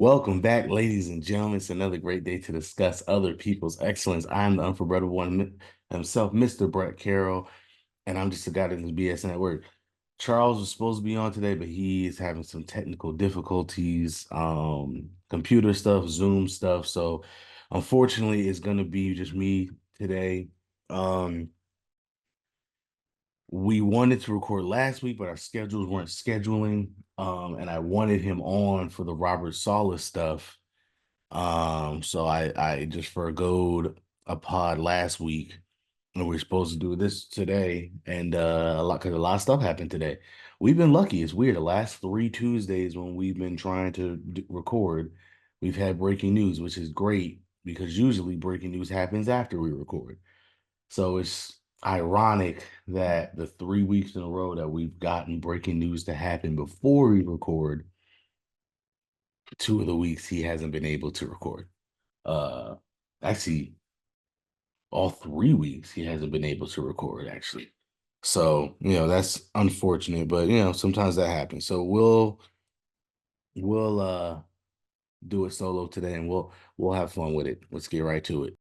Welcome back, ladies and gentlemen. It's another great day to discuss other people's excellence. I'm the unforgettable one himself, Mr. Brett Carroll, and I'm just a guy that does BSN at work. Charles was supposed to be on today, but he is having some technical difficulties, computer stuff, Zoom stuff. So unfortunately, it's gonna be just me today. Um, we wanted to record last week, but our schedules weren't scheduling. And I wanted him on for the Robert Saleh stuff. So I just forgoed a pod last week, and we are supposed to do this today, and a lot of stuff happened today. We've been lucky. It's weird. The last three Tuesdays when we've been trying to record, we've had breaking news, which is great because usually breaking news happens after we record. So it's ironic that the 3 weeks in a row that we've gotten breaking news to happen before we record, two of the weeks he hasn't been able to record. Uh, Actually, all 3 weeks he hasn't been able to record, actually. So, that's unfortunate, but sometimes that happens. So we'll do it solo today and we'll have fun with it. Let's get right to it.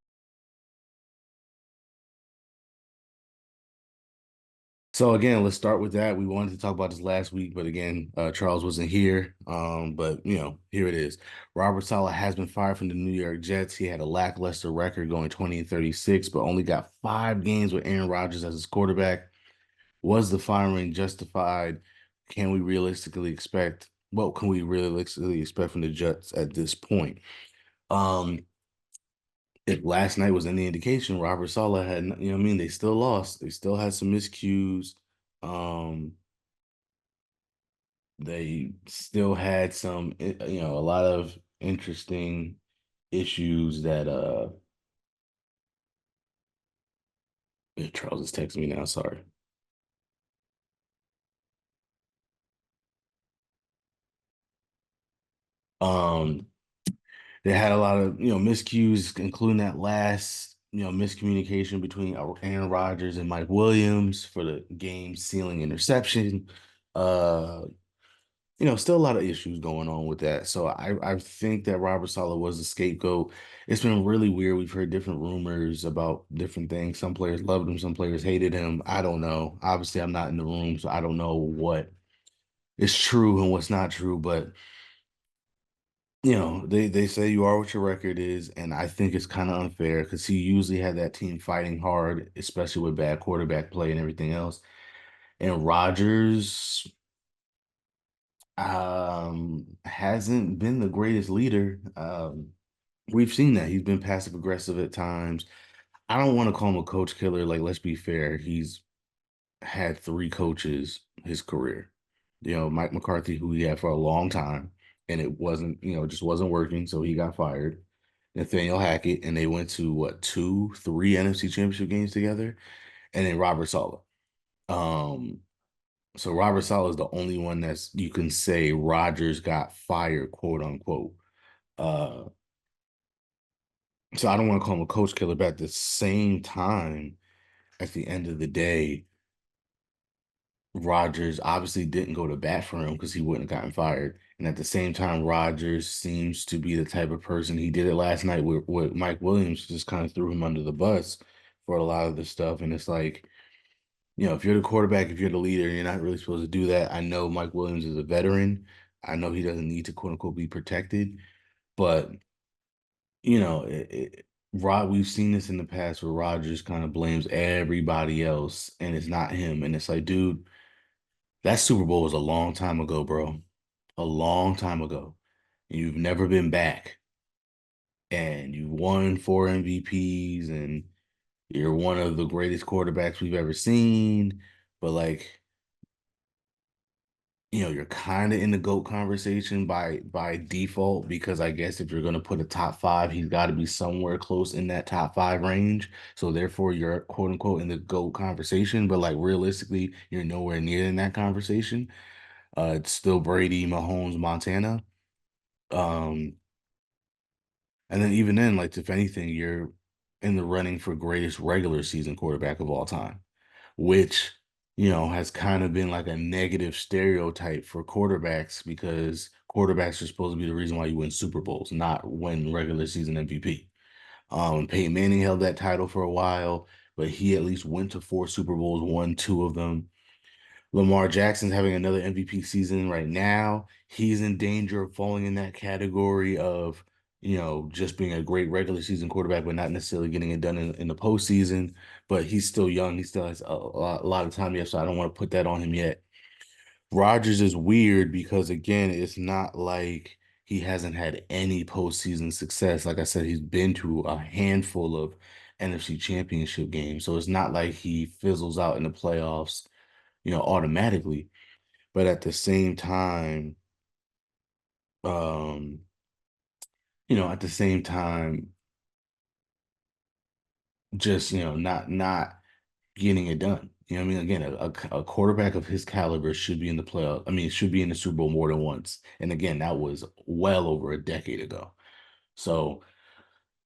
So again, let's start with that. We wanted to talk about this last week, but again, Charles wasn't here. But here it is. Robert Saleh has been fired from the New York Jets. He had a lackluster record going 20-36, but only got 5 games with Aaron Rodgers as his quarterback. Was the firing justified? What can we realistically expect from the Jets at this point? Um, if last night was any indication, Robert Saleh had, what I mean, they still lost. They still had some miscues. Um, they still had a lot of interesting issues that Charles is texting me now, sorry. Um, they had a lot of, miscues, including that last, miscommunication between Aaron Rodgers and Mike Williams for the game sealing interception. Uh, still a lot of issues going on with that. So I think that Robert Saleh was the scapegoat. It's been really weird. We've heard different rumors about different things. Some players loved him, some players hated him. I don't know. Obviously, I'm not in the room, so I don't know what is true and what's not true, but they say you are what your record is, and I think it's kind of unfair because he usually had that team fighting hard, especially with bad quarterback play and everything else. And Rodgers hasn't been the greatest leader. We've seen that he's been passive aggressive at times. I don't want to call him a coach killer. Like, let's be fair, he's had three coaches his career. Mike McCarthy, who he had for a long time, and it wasn't, just wasn't working, so he got fired. Nathaniel Hackett, and they went to what, two, three NFC championship games together, and then Robert Saleh. Um, so Robert Saleh is the only one that's you can say Rodgers got fired, quote unquote. Uh, so I don't want to call him a coach killer, but at the same time, at the end of the day, Rodgers obviously didn't go to bat for him because he wouldn't have gotten fired. And at the same time, Rodgers seems to be the type of person he did it last night with Mike Williams, just kind of threw him under the bus for a lot of the stuff. And it's like, if you're the quarterback, if you're the leader, you're not really supposed to do that. I know Mike Williams is a veteran. I know he doesn't need to quote unquote be protected, but we've seen this in the past where Rodgers kind of blames everybody else and it's not him. And it's like, dude, that Super Bowl was a long time ago, bro. A long time ago. You've never been back. And you won four MVPs and you're one of the greatest quarterbacks we've ever seen. But like, you're kind of in the GOAT conversation by default because I guess if you're going to put a top five, he's got to be somewhere close in that top five range. So therefore, you're quote unquote in the GOAT conversation, but like realistically, you're nowhere near in that conversation. It's still Brady, Mahomes, Montana. Um, and then even then, like if anything, you're in the running for greatest regular season quarterback of all time, which has kind of been like a negative stereotype for quarterbacks because Quarterbacks are supposed to be the reason why you win Super Bowls, not win regular season MVP. Peyton Manning held that title for a while, but he at least went to four Super Bowls, won two of them. Lamar Jackson's having another MVP season right now. He's in danger of falling in that category of, just being a great regular season quarterback, but not necessarily getting it done in the postseason. But he's still young. He still has a lot of time yet, so I don't want to put that on him yet. Rodgers is weird because, again, it's not like he hasn't had any postseason success. Like I said, he's been to a handful of NFC championship games. So it's not like he fizzles out in the playoffs, automatically. But at the same time, um, at the same time, just, not getting it done. You know what I mean? Again, a quarterback of his caliber should be in the playoff. I mean, should be in the Super Bowl more than once. And again, that was well over a decade ago. So,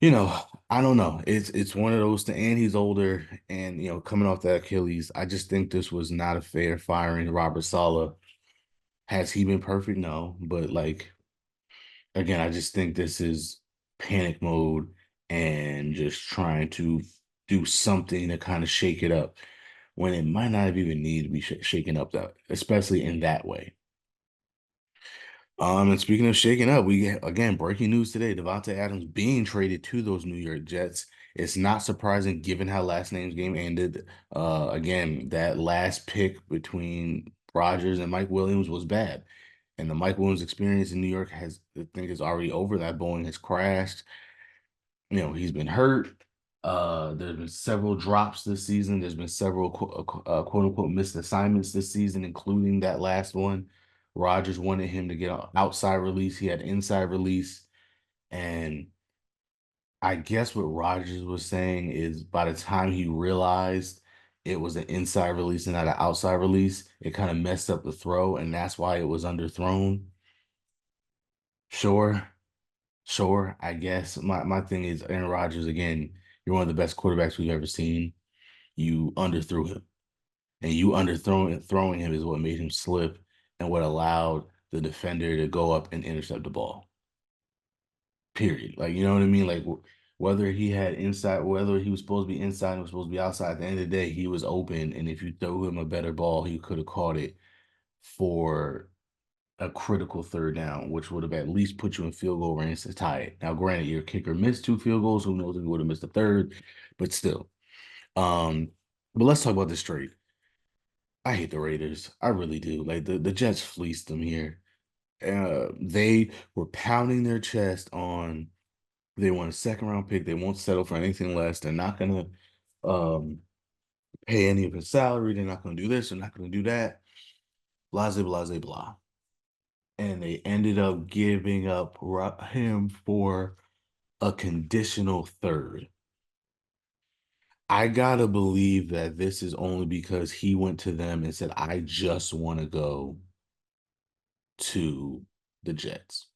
you know, I don't know. It's one of those things, and he's older, and coming off that Achilles, I just think this was not a fair firing. Robert Saleh. Has he been perfect? No, but like, again, I just think this is panic mode and just trying to do something to kind of shake it up when it might not have even need to be shaken up, that especially in that way. And speaking of shaking up, we get again breaking news today: Devante Adams being traded to those New York Jets. It's not surprising given how last name's game ended. Again, that last pick between Rodgers and Mike Williams was bad. And the Mike Williams experience in New York I think, is already over. That Boeing has crashed. He's been hurt. There's been several drops this season. There's been several quote unquote missed assignments this season, including that last one. Rodgers wanted him to get an outside release. He had inside release. And I guess what Rodgers was saying is by the time he realized it was an inside release and not an outside release, it kind of messed up the throw. And that's why it was underthrown. Sure. Sure, I guess my thing is Aaron Rodgers again. You're one of the best quarterbacks we've ever seen. You underthrew him, and you underthrowing throwing him is what made him slip and what allowed the defender to go up and intercept the ball. Period. Like, you know what I mean? Like whether he had inside, whether he was supposed to be inside and was supposed to be outside. At the end of the day, he was open, and if you throw him a better ball, he could have caught it for a critical third down, which would have at least put you in field goal range to tie it. Now, granted, your kicker missed two field goals. Who knows if he would have missed a third, but still. Um, but let's talk about this trade. I hate the Raiders. I really do. Like the Jets fleeced them here. They were pounding their chest on they want a second round pick. They won't settle for anything less. They're not gonna um pay any of his salary. They're not gonna do this. They're not gonna do that. Blase, blase, blah. And they ended up giving up him for a conditional third. I gotta believe that this is only because he went to them and said, I just want to go to the Jets.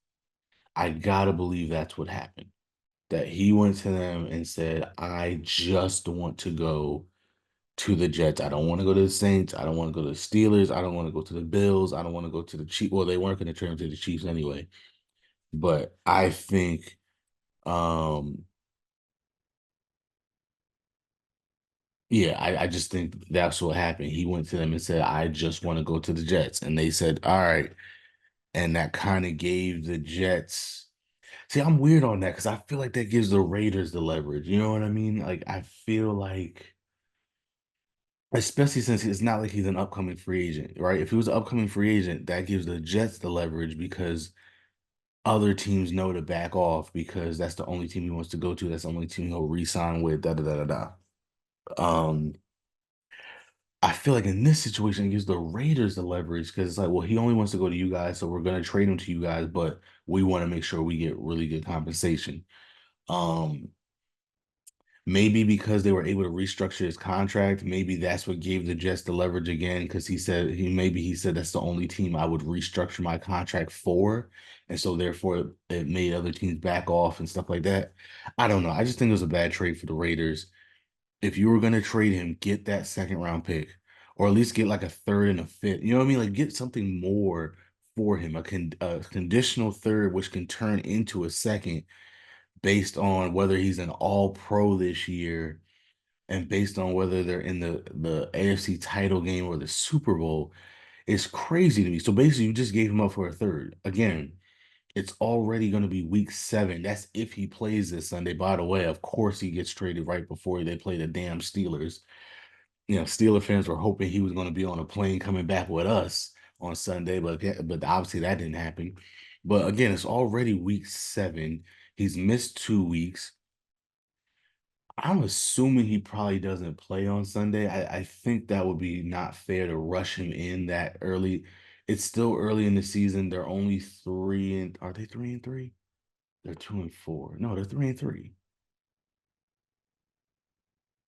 I gotta believe that's what happened. That he went to them and said, I just want to go to the Jets. I don't want to go to the Saints. I don't want to go to the Steelers. I don't want to go to the Bills. I don't want to go to the Chiefs. Well, they weren't going to turn him to the Chiefs anyway. But I think um yeah, I just think that's what happened. He went to them and said, I just want to go to the Jets. And they said, all right. And that kind of gave the Jets. See, I'm weird on that because I feel like that gives the Raiders the leverage. You know what I mean? Like, I feel like, especially since it's not like he's an upcoming free agent, right? If he was an upcoming free agent, that gives the Jets the leverage because other teams know to back off because that's the only team he wants to go to. That's the only team he'll re-sign with, da da da da da. I feel like in this situation, it gives the Raiders the leverage because it's like, well, he only wants to go to you guys, so we're going to trade him to you guys, but we want to make sure we get really good compensation. Um, Maybe because they were able to restructure his contract, maybe that's what gave the Jets the leverage again because he said that's the only team I would restructure my contract for, and so therefore it made other teams back off and stuff like that. I don't know. I just think it was a bad trade for the Raiders. If you were going to trade him, get that second round pick, or at least get like a third and a fifth. You know what I mean? Like get something more for him, a conditional third, which can turn into a second based on whether he's an all pro this year and based on whether they're in the AFC title game or the Super Bowl, is crazy to me. So basically, you just gave him up for a third. Again, it's already going to be week 7. That's if he plays this Sunday. By the way, of course, he gets traded right before they play the damn Steelers. Steeler fans were hoping he was going to be on a plane coming back with us on Sunday, but obviously that didn't happen. But again, it's already week 7. He's missed 2 weeks. I'm assuming he probably doesn't play on Sunday. I think that would be not fair to rush him in that early. It's still early in the season. They're only three and are they 3-3? They're 2-4. No, they're 3-3.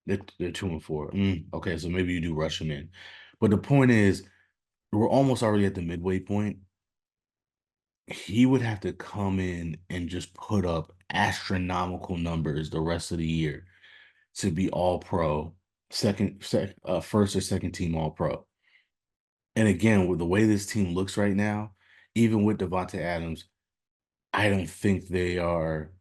They're 2-4. Okay, so maybe you do rush him in. But the point is, we're almost already at the midway point. He would have to come in and just put up astronomical numbers the rest of the year to be all pro, first or second team all pro. And again, with the way this team looks right now, even with Devante Adams, I don't think they are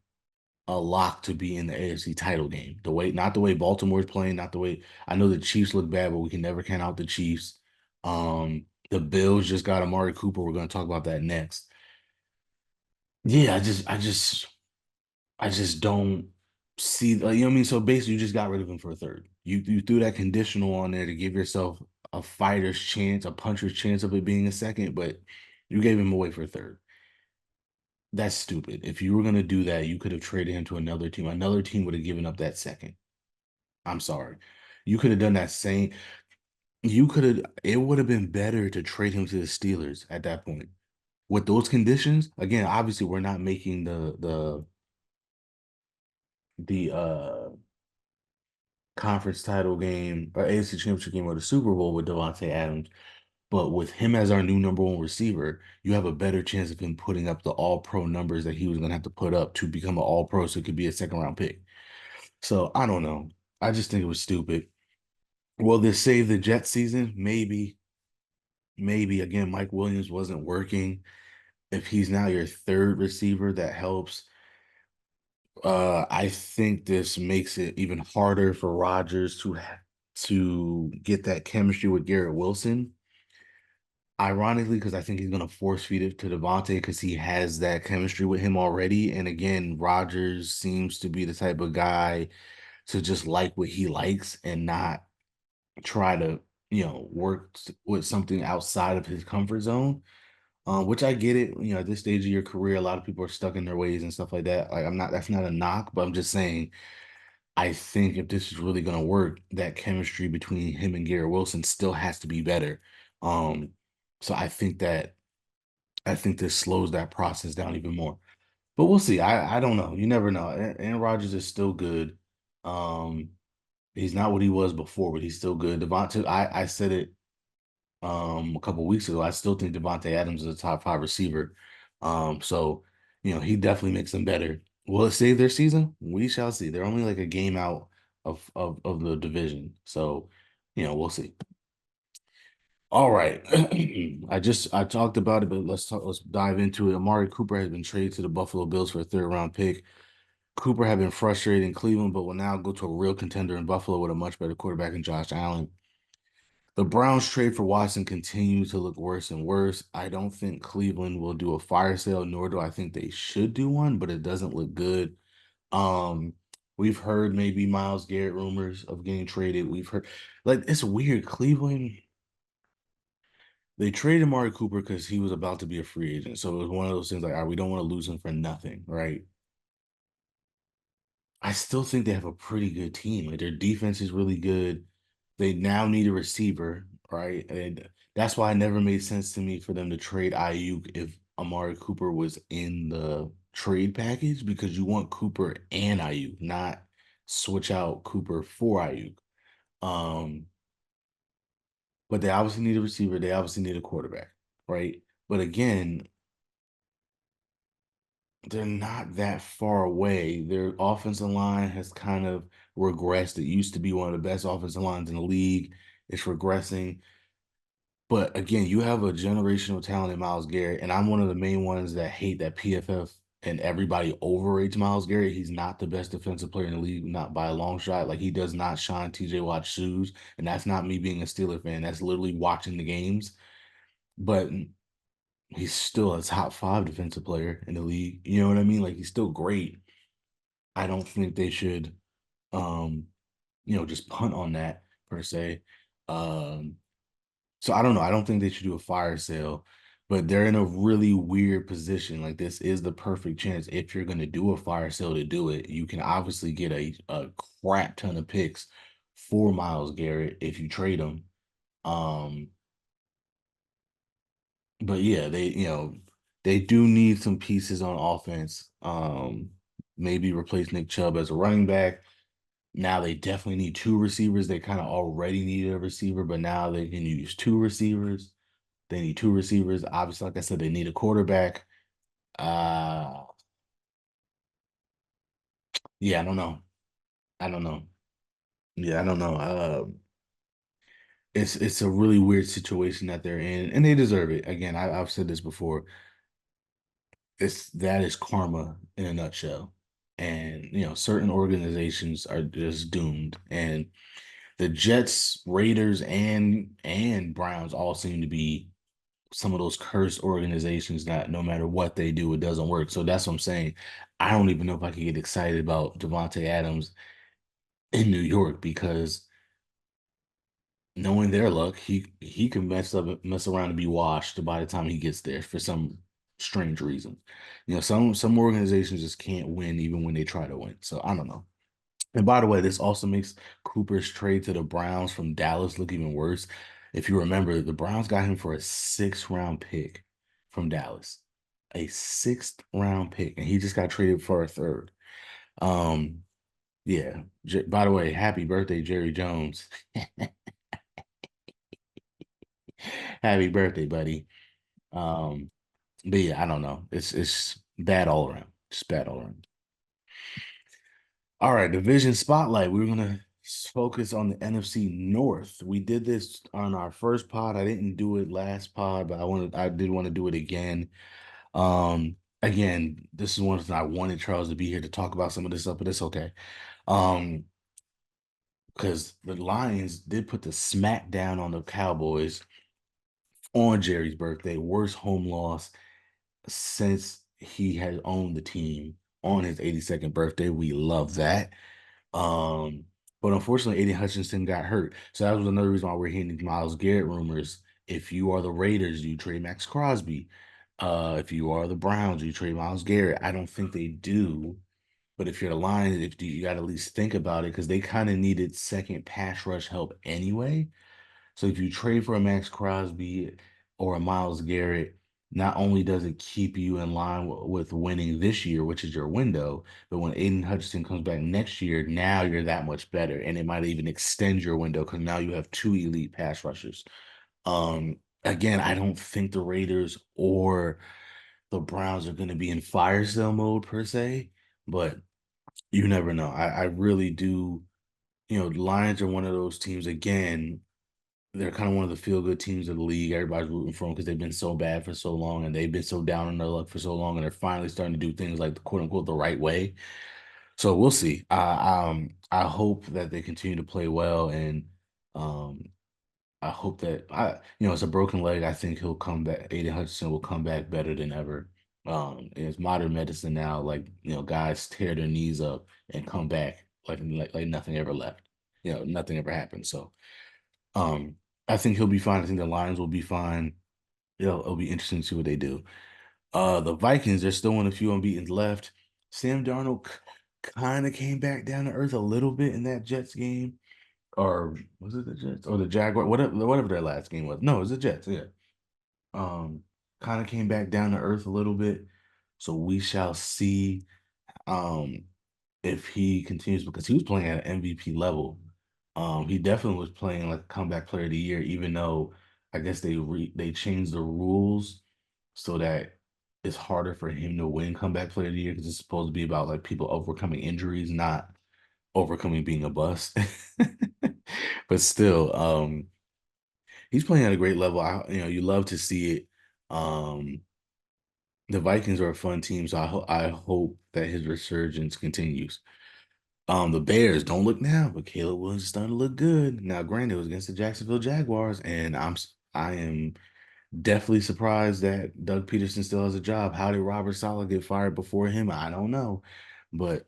a lock to be in the AFC title game. Not the way Baltimore's playing, not the way I know the Chiefs look bad, but we can never count out the Chiefs. The Bills just got Amari Cooper. We're going to talk about that next. Yeah, I just don't see, you know what I mean? So basically, you just got rid of him for a third. You threw that conditional on there to give yourself a fighter's chance, a puncher's chance of it being a second, but you gave him away for a third. That's stupid. If you were gonna do that, you could have traded him to another team. Another team would have given up that second. I'm sorry. You could have done that same. You could have. It would have been better to trade him to the Steelers at that point with those conditions. Again, obviously, we're not making the conference title game or AFC Championship game or the Super Bowl with Devante Adams. But with him as our new number one receiver, you have a better chance of him putting up the all pro numbers that he was going to have to put up to become an all pro so it could be a second round pick. So I don't know. I just think it was stupid. Will this save the Jets season? Maybe. Maybe. Again, Mike Williams wasn't working. If he's now your third receiver, that helps. I think this makes it even harder for Rodgers to get that chemistry with Garrett Wilson. Ironically, because I think he's going to force feed it to Devontae because he has that chemistry with him already. And again, Rodgers seems to be the type of guy to just like what he likes and not try to, work with something outside of his comfort zone. Which I get it. At this stage of your career, a lot of people are stuck in their ways and stuff like that. Like that's not a knock, but I'm just saying, I think if this is really going to work, that chemistry between him and Garrett Wilson still has to be better. Um, so I think this slows that process down even more. But we'll see. I don't know. You never know. Aaron Rodgers is still good. Um, he's not what he was before, but he's still good. Devontae, I said it a couple weeks ago. I still think Devontae Adams is a top 5 receiver. So he definitely makes them better. Will it save their season? We shall see. They're only like a game out of the division. So, we'll see. All right. I talked about it, but let's dive into it. Amari Cooper has been traded to the Buffalo Bills for a third round pick. Cooper had been frustrated in Cleveland, but will now go to a real contender in Buffalo with a much better quarterback in Josh Allen. The Browns trade for Watson continues to look worse and worse. I don't think Cleveland will do a fire sale, nor do I think they should do one, but it doesn't look good. Um, we've heard maybe Myles Garrett rumors of getting traded. We've heard it's weird. Cleveland. They traded Amari Cooper because he was about to be a free agent. So it was one of those things like, all right, we don't want to lose him for nothing, right? I still think they have a pretty good team. Like their defense is really good. They now need a receiver, right? And that's why it never made sense to me for them to trade Ayuk if Amari Cooper was in the trade package because you want Cooper and Ayuk, not switch out Cooper for Ayuk. Um, but they obviously need a receiver. They obviously need a quarterback, right? But again, they're not that far away. Their offensive line has kind of regressed. It used to be one of the best offensive lines in the league. It's regressing. But again, you have a generational talent in Myles Garrett, and I'm one of the main ones that hate that PFF and everybody overrates Myles Garrett. He's not the best defensive player in the league, not by a long shot. Like he does not shine TJ Watt's shoes, and that's not me being a Steeler fan. That's literally watching the games. But he's still a top five defensive player in the league. You know what I mean? Like he's still great. I don't think they should, um, just punt on that per se. Um, So I don't know. I don't think they should do a fire sale, but they're in a really weird position. Like this is the perfect chance if you're going to do a fire sale to do it. You can obviously get a crap ton of picks for Myles Garrett if you trade him. Um, but yeah, they do need some pieces on offense. Maybe replace Nick Chubb as a running back. Now they definitely need two receivers. They kind of already needed a receiver, but now they can use two receivers. They need two receivers. Obviously, like I said, they need a quarterback. Uh yeah, I don't know. I don't know. Yeah, I don't know. It's a really weird situation that they're in, and they deserve it. Again, I've said this before. That is karma in a nutshell. And certain organizations are just doomed. And the Jets, Raiders, and Browns all seem to be some of those cursed organizations that no matter what they do, it doesn't work. So that's what I'm saying. I don't even know if I can get excited about Devante Adams in New York because knowing their luck, he can mess around and be washed by the time he gets there for some strange reason. Some organizations just can't win even when they try to win. So I don't know. And by the way, this also makes Cooper's trade to the Browns from Dallas look even worse. If you remember, the Browns got him for a sixth round pick from Dallas, a sixth round pick, and he just got traded for a third. Um, yeah. By the way, happy birthday, Jerry Jones. Happy birthday, buddy. Um, but yeah, I don't know. It's bad all around. Just bad all around. All right, division spotlight. We're gonna focus on the NFC North. We did this on our first pod. I didn't do it last pod, but I did want to do it again. Again, this is one thing I wanted Charles to be here to talk about some of this stuff, but it's okay. Um, because the Lions did put the smack down on the Cowboys on Jerry's birthday, worst home loss since he had owned the team on his 82nd birthday. We love that. Um, but unfortunately, Aiden Hutchinson got hurt. So that was another reason why we're hearing these Myles Garrett rumors. If you are the Raiders, you trade Max Crosby. If you are the Browns, you trade Myles Garrett. I don't think they do. But if you're the Lions, if you got to at least think about it because they kind of needed second pass rush help anyway. So if you trade for a Max Crosby or a Myles Garrett, not only does it keep you in line with winning this year, which is your window, but when Aiden Hutchinson comes back next year, now you're that much better. And it might even extend your window because now you have two elite pass rushers. Again, I don't think the Raiders or the Browns are going to be in fire sale mode per se, but you never know. I really do. The Lions are one of those teams again. They're kind of one of the feel good teams of the league. Everybody's rooting for them because they've been so bad for so long and they've been so down on their luck for so long, and they're finally starting to do things like the quote unquote the right way. So we'll see. I hope that they continue to play well, and um, I hope that it's a broken leg. I think he'll come back. Aiden Hutchinson will come back better than ever. It's modern medicine now. Like guys tear their knees up and come back like nothing ever left. Nothing ever happened. So. Um, I think he'll be fine. I think the Lions will be fine. It'll be interesting to see what they do. The Vikings, there's still one a few unbeaten left. Sam Darnold kind of came back down to earth a little bit in that Jets game. Or was it the Jets or the Jaguar? Whatever their last game was. No, it was the Jets, yeah. Um, kind of came back down to earth a little bit. So we shall see. Um, if he continues because he was playing at an MVP level. He definitely was playing like a comeback player of the year, even though I guess they changed the rules so that it's harder for him to win comeback player of the year because it's supposed to be about like people overcoming injuries, not overcoming being a bust. But still, He's playing at a great level. You love to see it. Um, the Vikings are a fun team, so I hope that his resurgence continues. The Bears don't look now, but Caleb Williams is starting to look good. Now, granted, it was against the Jacksonville Jaguars, and I am definitely surprised that Doug Peterson still has a job. How did Robert Saleh get fired before him? I don't know, but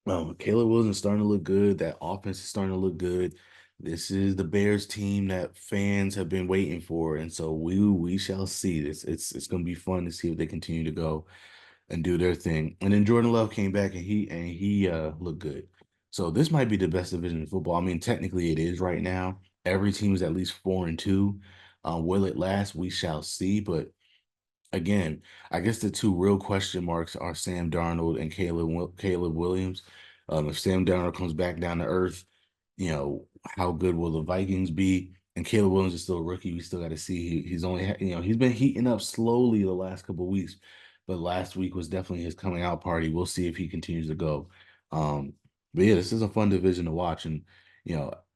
Caleb Williams is starting to look good. That offense is starting to look good. This is the Bears team that fans have been waiting for, and so we shall see. This it's going to be fun to see if they continue to go and do their thing. And then Jordan Love came back and he looked good. So this might be the best division in football. I mean, technically it is right now. Every team is at least 4-2. Will it last? We shall see. But again, I guess the two real question marks are Sam Darnold and Caleb Williams. If Sam Darnold comes back down to earth, how good will the Vikings be? And Caleb Williams is still a rookie. We still got to see. He's only, he's been heating up slowly the last couple of weeks, but last week was definitely his coming out party. We'll see if he continues to go. Um, but yeah, this is a fun division to watch, and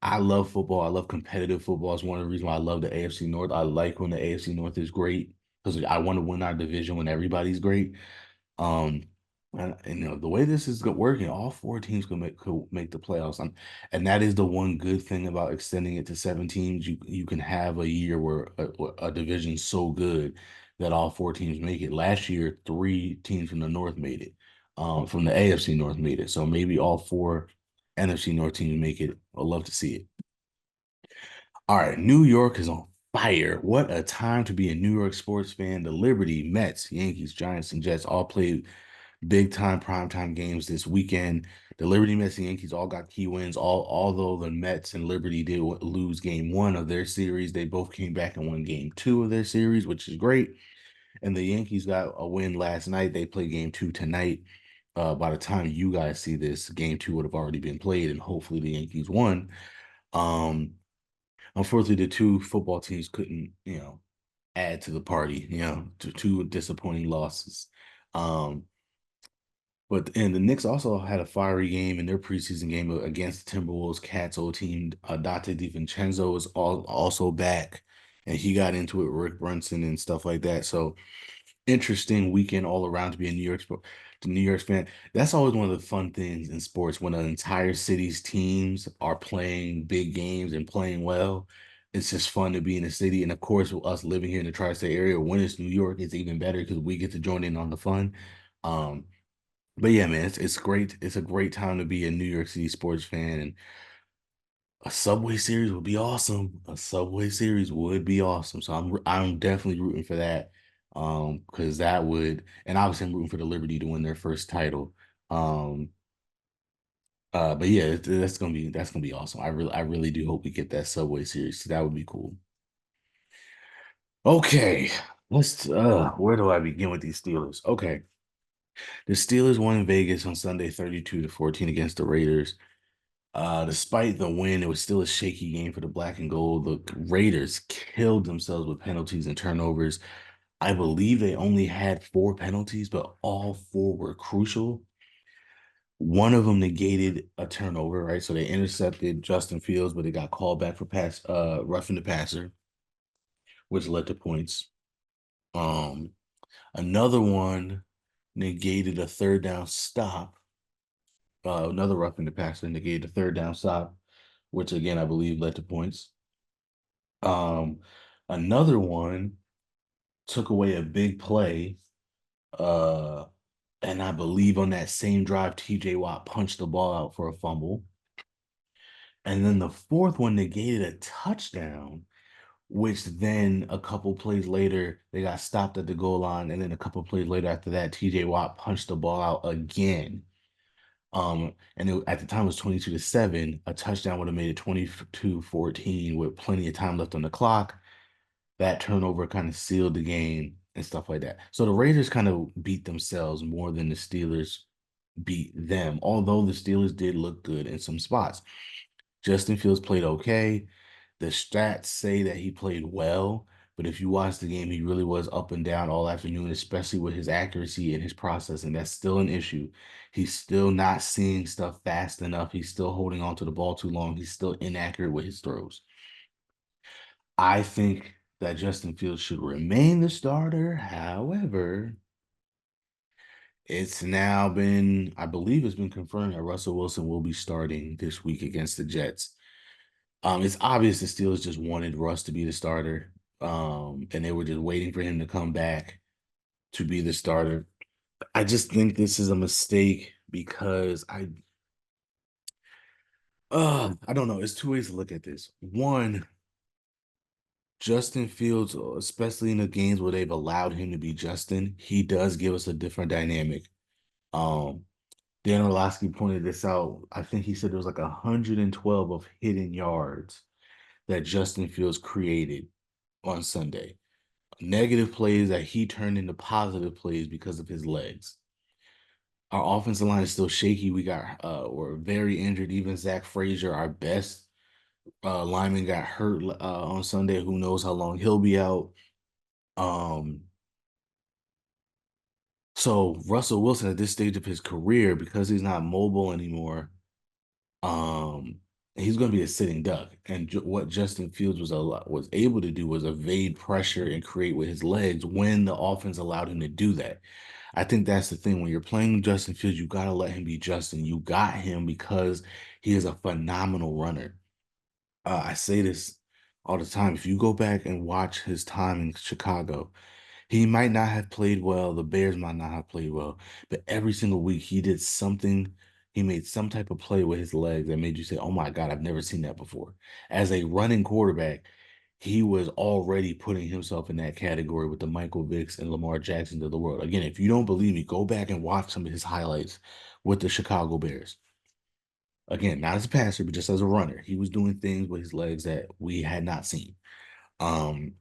I love football. I love competitive football. It's one of the reasons why I love the AFC North. I like when the AFC North is great because I want to win our division when everybody's great. Um, and the way this is working, all four teams could make the playoffs, and that is the one good thing about extending it to 7 teams. You can have a year where a division's so good that all four teams make it. Last year, 3 teams from the North made it, from the AFC North made it. So maybe all four NFC North teams make it. I'd love to see it. All right, New York is on fire. What a time to be a New York sports fan. The Liberty, Mets, Yankees, Giants, and Jets all played big time primetime games this weekend. The Liberty, Mets, and Yankees all got key wins. Although the Mets and Liberty did lose game 1 of their series, they both came back and won game 2 of their series, which is great. And the Yankees got a win last night. They play game 2 tonight. By the time you guys see this, game 2 would have already been played, and hopefully the Yankees won. Um, Unfortunately, the two football teams couldn't, add to the party, to two disappointing losses. Um, and the Knicks also had a fiery game in their preseason game against the Timberwolves. Cats old team, Dante DiVincenzo is also back, and he got into it with Rick Brunson and stuff like that. So interesting weekend all around to be a New York fan. That's always one of the fun things in sports when an entire city's teams are playing big games and playing well. It's just fun to be in the city. And of course, with us living here in the tri-state area, when it's New York, it's even better because we get to join in on the fun. Um, but yeah, man, it's great. It's a great time to be a New York City sports fan, and a Subway series would be awesome. A Subway series would be awesome. So I'm definitely rooting for that. Because that would, and obviously I'm rooting for the Liberty to win their first title. Um, but yeah, that's gonna be awesome. I really do hope we get that Subway series. That would be cool. Okay, where do I begin with these Steelers? Okay. The Steelers won in Vegas on Sunday 32-14 against the Raiders. Despite the win, it was still a shaky game for the black and gold. The Raiders killed themselves with penalties and turnovers. I believe they only had 4 penalties, but all 4 were crucial. One of them negated a turnover, right? So they intercepted Justin Fields, but they got called back for roughing the passer, which led to points. Um, Another one negated a third down stop. Another roughing the passer negated a third down stop, which again I believe led to points. Um, Another one took away a big play. Uh, and I believe on that same drive, TJ Watt punched the ball out for a fumble. And then the fourth one negated a touchdown, which then a couple plays later, they got stopped at the goal line. And then a couple plays later after that, TJ Watt punched the ball out again. At the time it was 22-7. A touchdown would have made it 22-14 with plenty of time left on the clock. That turnover kind of sealed the game and stuff like that. So the Raiders kind of beat themselves more than the Steelers beat them, although the Steelers did look good in some spots. Justin Fields played okay. The stats say that he played well, but if you watch the game, he really was up and down all afternoon, especially with his accuracy and his processing. That's still an issue. He's still not seeing stuff fast enough. He's still holding on to the ball too long. He's still inaccurate with his throws. I think that Justin Fields should remain the starter. However, it's now been, I believe it's been confirmed that Russell Wilson will be starting this week against the Jets. It's obvious the Steelers just wanted Russ to be the starter. And they were just waiting for him to come back to be the starter. I just think this is a mistake because I don't know. It's two ways to look at this. One, Justin Fields, especially in the games where they've allowed him to be Justin, he does give us a different dynamic. Um, Dan Orlovsky pointed this out. I think he said there was like 112 of hidden yards that Justin Fields created on Sunday. Negative plays that he turned into positive plays because of his legs. Our offensive line is still shaky. We're very injured. Even Zach Frazier, our best lineman, got hurt on Sunday. Who knows how long he'll be out? Um, so Russell Wilson at this stage of his career, because he's not mobile anymore, um, he's going to be a sitting duck. And what Justin Fields was able to do was evade pressure and create with his legs when the offense allowed him to do that. I think that's the thing. When you're playing Justin Fields, you got to let him be Justin. You got him because he is a phenomenal runner. I say this all the time. If you go back and watch his time in Chicago, he might not have played well. The Bears might not have played well, but every single week he did something. He made some type of play with his legs that made you say, "Oh my God, I've never seen that before." As a running quarterback, he was already putting himself in that category with the Michael Vicks and Lamar Jacksons of the world. Again, if you don't believe me, go back and watch some of his highlights with the Chicago Bears. Again, not as a passer, but just as a runner. He was doing things with his legs that we had not seen. Um,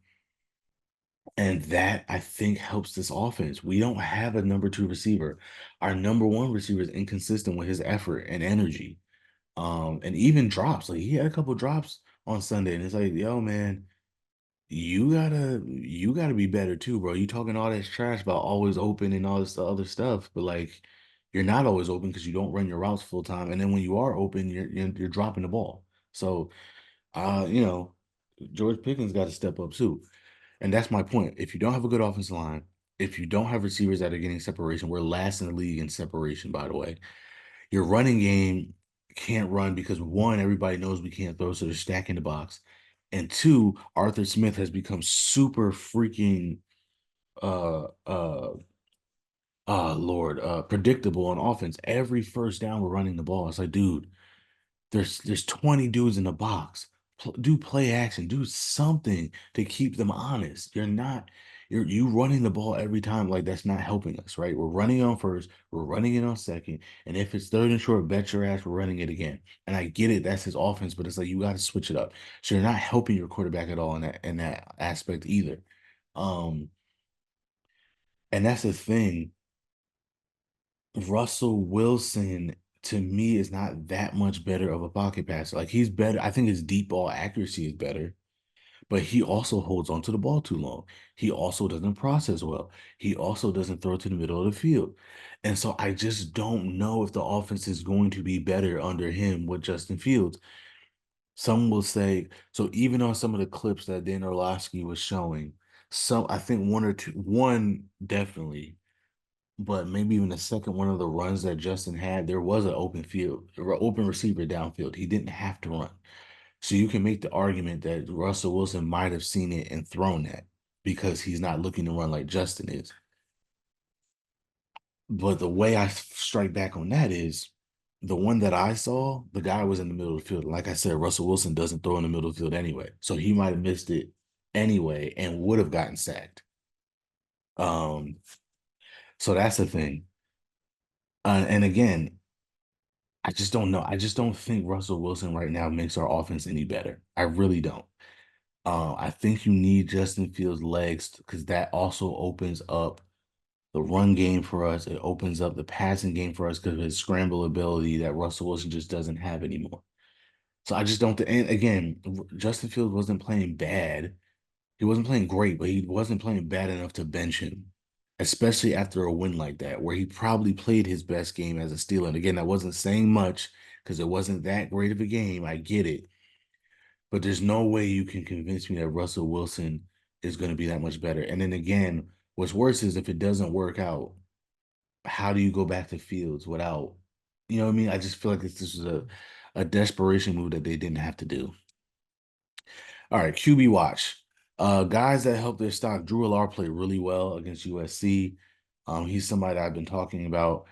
and that I think helps this offense. We don't have a number two receiver. Our number one receiver is inconsistent with his effort and energy. And even drops. Like he had a couple drops on Sunday, and it's like, yo, man, you gotta be better too, bro. You talking all this trash about always open and all this other stuff, but like you're not always open because you don't run your routes full time. And then when you are open, you're dropping the ball. So you know, George Pickens got to step up too. And that's my point. If you don't have a good offensive line, if you don't have receivers that are getting separation, we're last in the league in separation, by the way. Your running game can't run because one, everybody knows we can't throw, so they're stacking the box. And two, Arthur Smith has become super freaking Lord, predictable on offense. Every first down we're running the ball. It's like, dude, there's 20 dudes in the box. Do play action. Do something to keep them honest. You running the ball every time. Like that's not helping us, right? We're running on first, we're running it on second, and if it's third and short, bet your ass we're running it again. And I get it, that's his offense, but it's like you got to switch it up. So you're not helping your quarterback at all in that aspect either. Um, and that's the thing. Russell Wilson to me is not that much better of a pocket passer. Like he's better. I think his deep ball accuracy is better, but he also holds onto the ball too long. He also doesn't process well. He also doesn't throw to the middle of the field. And so I just don't know if the offense is going to be better under him with Justin Fields. Some will say, so even on some of the clips that Dan Orlovsky was showing, some I think one or two, one definitely but maybe even the second one of the runs that Justin had, there was an open field, or open receiver downfield. He didn't have to run. So you can make the argument that Russell Wilson might have seen it and thrown that because he's not looking to run like Justin is. But the way I strike back on that is the one that I saw, the guy was in the middle of the field. Like I said, Russell Wilson doesn't throw in the middle of the field anyway. So he might have missed it anyway and would have gotten sacked. Um, so that's the thing. And again, I just don't know. I just don't think Russell Wilson right now makes our offense any better. I really don't. I think you need Justin Fields' legs because that also opens up the run game for us. It opens up the passing game for us because of his scramble ability that Russell Wilson just doesn't have anymore. So I just don't. And again, Justin Fields wasn't playing bad. He wasn't playing great, but he wasn't playing bad enough to bench him, especially after a win like that, where he probably played his best game as a Steeler. And again, that wasn't saying much because it wasn't that great of a game. I get it. but there's no way you can convince me that Russell Wilson is going to be that much better. And then again, what's worse is if it doesn't work out, how do you go back to Fields without, you know what I mean? I just feel like this was a desperation move that they didn't have to do. All right, QB watch. Guys that helped their stock. Drew Alar played really well against USC. He's somebody that I've been talking about.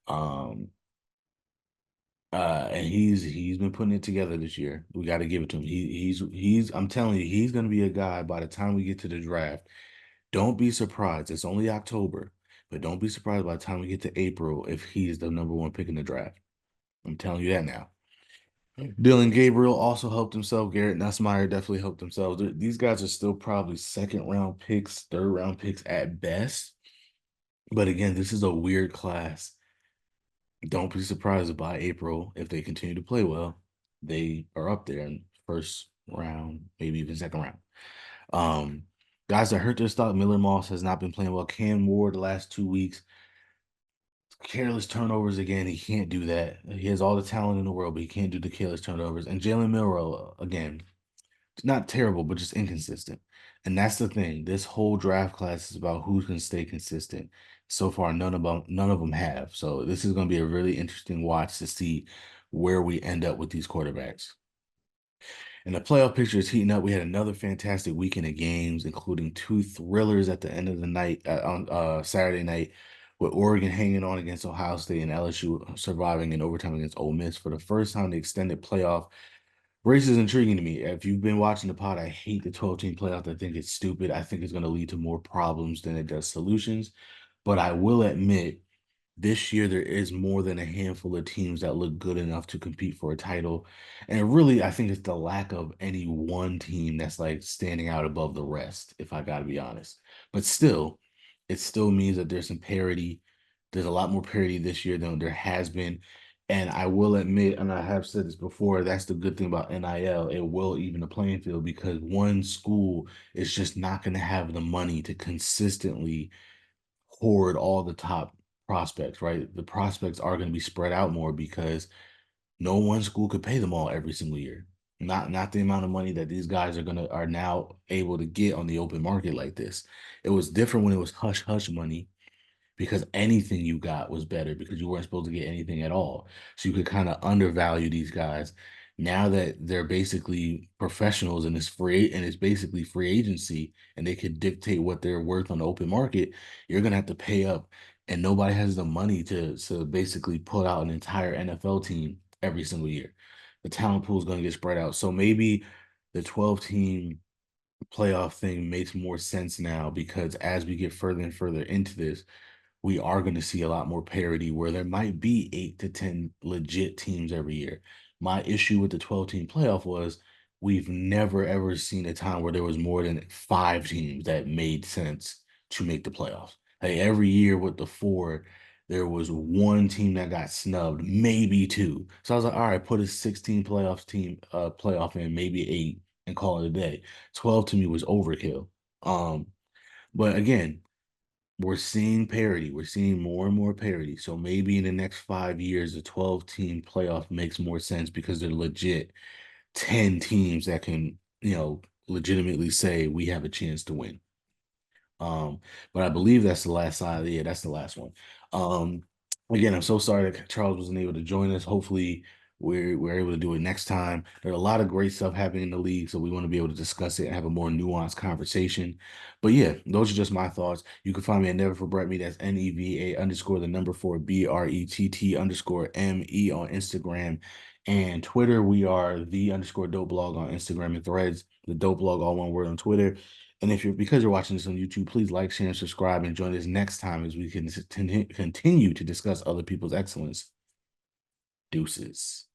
Um, and he's been putting it together this year. We got to give it to him. He's I'm telling you, he's gonna be a guy by the time we get to the draft. Don't be surprised. It's only October, but don't be surprised by the time we get to April if he's the number one pick in the draft. I'm telling you that now. Dylan Gabriel also helped himself. Garrett Nussmeier definitely helped himself. These guys are still probably second round picks, third round picks at best. But again, this is a weird class. Don't be surprised by April if they continue to play well. They are up there in first round, maybe even second round. Um, Guys that hurt their stock, Miller Moss has not been playing well. Cam Ward the last 2 weeks, careless turnovers again. He can't do that. He has all the talent in the world, but he can't do the careless turnovers. And Jalen Milroe, again, not terrible, but just inconsistent. And that's the thing. This whole draft class is about who can stay consistent. So far, none of them have. So this is going to be a really interesting watch to see where we end up with these quarterbacks. And the playoff picture is heating up. We had another fantastic weekend of games, including two thrillers at the end of the night on Saturday night, with Oregon hanging on against Ohio State and LSU surviving in overtime against Ole Miss for the first time. The extended playoff race is intriguing to me. If you've been watching the pod, I hate the 12-team playoff. I think it's stupid. I think it's going to lead to more problems than it does solutions. But I will admit, this year there is more than a handful of teams that look good enough to compete for a title. And really, I think it's the lack of any one team that's like standing out above the rest, if I gotta be honest. But still, it still means that there's some parity. There's a lot more parity this year than there has been. And I will admit, and I have said this before, that's the good thing about NIL. It will even the playing field because one school is just not going to have the money to consistently hoard all the top prospects, right? The prospects are going to be spread out more because no one school could pay them all every single year. Not the amount of money that these guys are now able to get on the open market like this. It was different when it was hush hush money because anything you got was better because you weren't supposed to get anything at all. So you could kind of undervalue these guys. Now that they're basically professionals and it's basically free agency and they could dictate what they're worth on the open market, you're gonna have to pay up. And nobody has the money to basically put out an entire NFL team every single year. The talent pool is gonna get spread out. So maybe the 12-team playoff thing makes more sense now because as we get further and further into this, we are going to see a lot more parity where there might be 8 to 10 legit teams every year. My issue with the 12-team playoff was we've never ever seen a time where there was more than 5 teams that made sense to make the playoffs. Like every year with the four, there was one team that got snubbed, maybe two. So I was like, all right, put a 16 playoff in, maybe 8, and call it a day. 12 to me was overkill. Um, but again, we're seeing parity. We're seeing more and more parity. So maybe in the next 5 years, the 12-team playoff makes more sense because they're legit 10 teams that can, legitimately say we have a chance to win. Um, but I believe that's the last side. Yeah, that's the last one. Um, Again, I'm so sorry that Charles wasn't able to join us. Hopefully, we're able to do it next time. There's a lot of great stuff happening in the league, so we want to be able to discuss it and have a more nuanced conversation. But yeah, those are just my thoughts. You can find me at Never for Brett Me. That's NEVA underscore the number 4 BRETT underscore ME on Instagram and Twitter. We are the underscore dope blog on Instagram and Threads. The dope blog, all one word on Twitter. And because you're watching this on YouTube, please like, share, and subscribe, and join us next time as we can continue to discuss other people's excellence. Deuces.